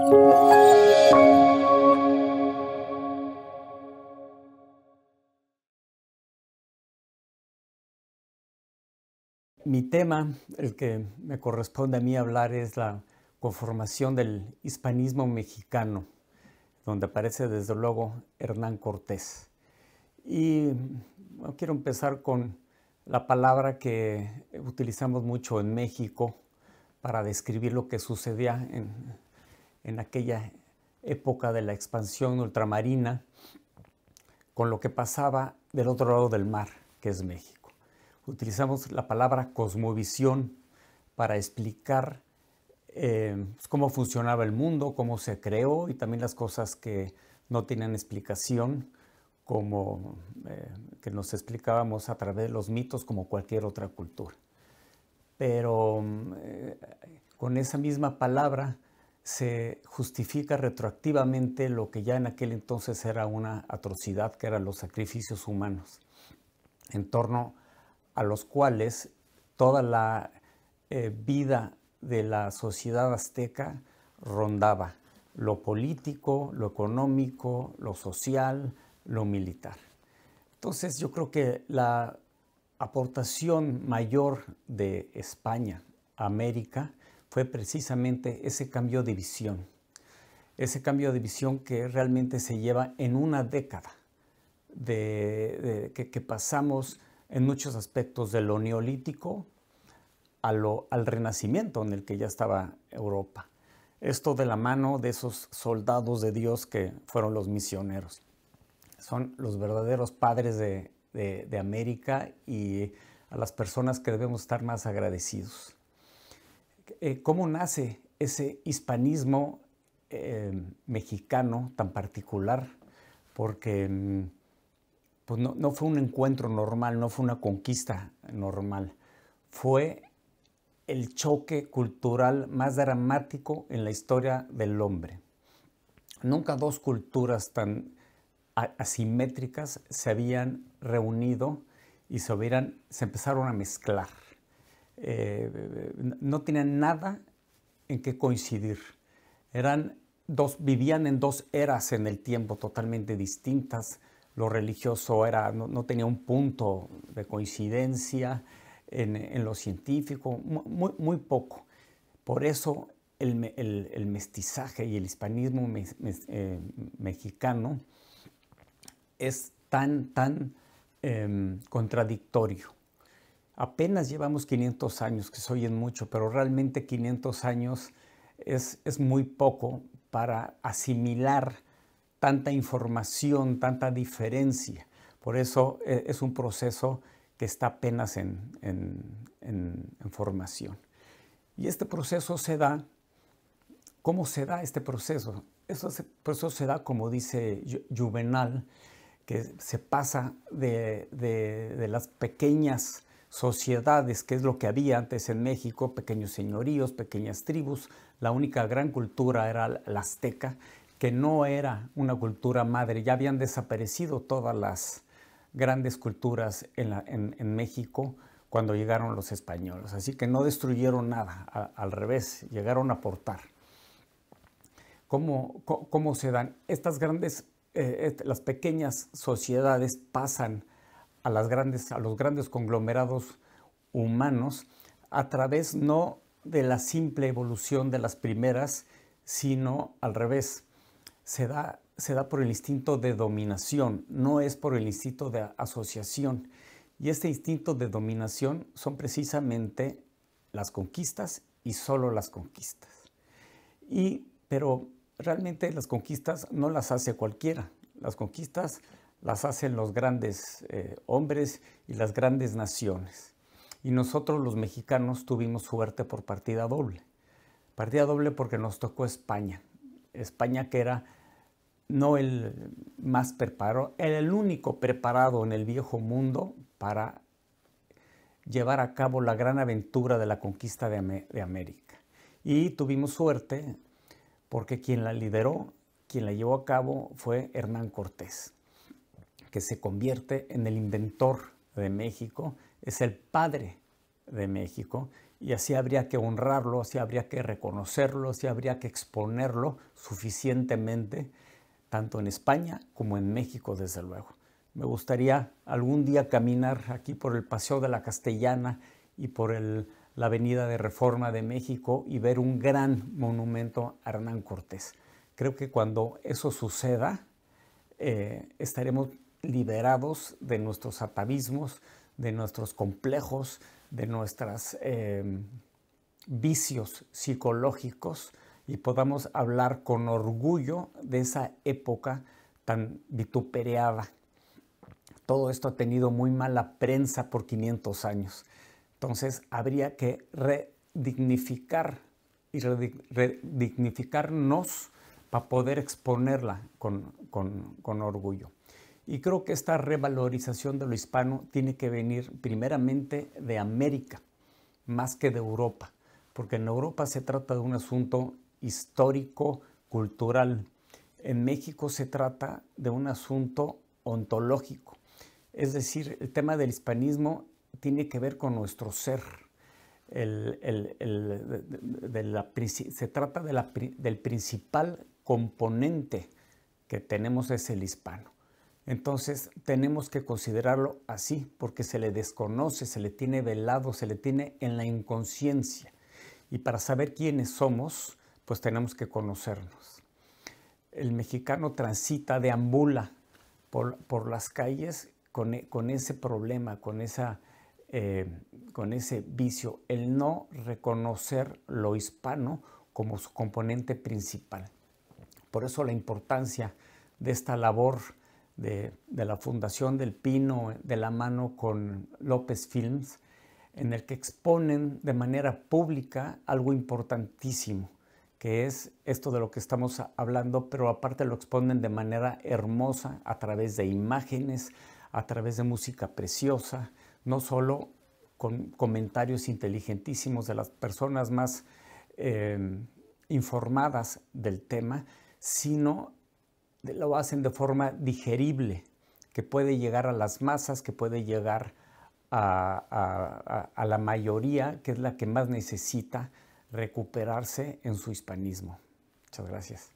Mi tema, el que me corresponde a mí hablar, es la conformación del hispanismo mexicano, donde aparece desde luego Hernán Cortés. Y quiero empezar con la palabra que utilizamos mucho en México para describir lo que sucedía en aquella época de la expansión ultramarina con lo que pasaba del otro lado del mar, que es México. Utilizamos la palabra cosmovisión para explicar cómo funcionaba el mundo, cómo se creó y también las cosas que no tienen explicación, como que nos explicábamos a través de los mitos como cualquier otra cultura. Pero con esa misma palabra se justifica retroactivamente lo que ya en aquel entonces era una atrocidad, que eran los sacrificios humanos, en torno a los cuales toda la vida de la sociedad azteca rondaba: lo político, lo económico, lo social, lo militar. Entonces yo creo que la aportación mayor de España a América fue precisamente ese cambio de visión. Ese cambio de visión que realmente se lleva en una década, que pasamos en muchos aspectos de lo neolítico al renacimiento en el que ya estaba Europa. Esto de la mano de esos soldados de Dios que fueron los misioneros. Son los verdaderos padres de América y a las personas que debemos estar más agradecidos. ¿Cómo nace ese hispanismo mexicano tan particular? Porque pues no fue un encuentro normal, no fue una conquista normal. Fue el choque cultural más dramático en la historia del hombre. Nunca dos culturas tan asimétricas se habían reunido y se empezaron a mezclar. No tenían nada en qué coincidir. Vivían en dos eras en el tiempo totalmente distintas. Lo religioso no tenía un punto de coincidencia, en lo científico, muy poco. Por eso el mestizaje y el hispanismo mexicano es tan contradictorio. Apenas llevamos 500 años, que se oyen mucho, pero realmente 500 años es muy poco para asimilar tanta información, tanta diferencia. Por eso es un proceso que está apenas en formación. Y este proceso se da. ¿Cómo se da este proceso? Este proceso se da, como dice Juvenal, que se pasa de las pequeñas sociedades, que es lo que había antes en México, pequeños señoríos, pequeñas tribus. La única gran cultura era la azteca, que no era una cultura madre. Ya habían desaparecido todas las grandes culturas en México cuando llegaron los españoles. Así que no destruyeron nada, al revés, llegaron a aportar. ¿Cómo se dan? Estas grandes, las pequeñas sociedades pasan a los grandes conglomerados humanos a través no de la simple evolución de las primeras, sino al revés. Se da por el instinto de dominación, no es por el instinto de asociación. Y este instinto de dominación son precisamente las conquistas y solo las conquistas. Pero realmente las conquistas no las hace cualquiera. Las conquistas las hacen los grandes hombres y las grandes naciones. Y nosotros los mexicanos tuvimos suerte por partida doble. Partida doble porque nos tocó España. España, que era no el más preparado, era el único preparado en el viejo mundo para llevar a cabo la gran aventura de la conquista de América. Y tuvimos suerte porque quien la lideró, quien la llevó a cabo, fue Hernán Cortés, que se convierte en el inventor de México, es el padre de México y así habría que honrarlo, así habría que reconocerlo, así habría que exponerlo suficientemente, tanto en España como en México, desde luego. Me gustaría algún día caminar aquí por el Paseo de la Castellana y por la Avenida de Reforma de México y ver un gran monumento a Hernán Cortés. Creo que cuando eso suceda, estaremos liberados de nuestros atavismos, de nuestros complejos, de nuestros vicios psicológicos y podamos hablar con orgullo de esa época tan vituperada. Todo esto ha tenido muy mala prensa por 500 años. Entonces habría que redignificar y redignificarnos para poder exponerla con orgullo. Y creo que esta revalorización de lo hispano tiene que venir primeramente de América, más que de Europa, porque en Europa se trata de un asunto histórico, cultural. En México se trata de un asunto ontológico. Es decir, el tema del hispanismo tiene que ver con nuestro ser. Se trata del principal componente que tenemos es el hispano. Entonces tenemos que considerarlo así porque se le desconoce, se le tiene velado, se le tiene en la inconsciencia. Y para saber quiénes somos, pues tenemos que conocernos. El mexicano transita, deambula por las calles con ese problema, con ese vicio, el no reconocer lo hispano como su componente principal. Por eso la importancia de esta labor de la Fundación del Pino, de la mano con López Films, en el que exponen de manera pública algo importantísimo, que es esto de lo que estamos hablando, pero aparte lo exponen de manera hermosa a través de imágenes, a través de música preciosa, no solo con comentarios inteligentísimos de las personas más informadas del tema, sino lo hacen de forma digerible, que puede llegar a las masas, que puede llegar a la mayoría, que es la que más necesita recuperarse en su hispanismo. Muchas gracias.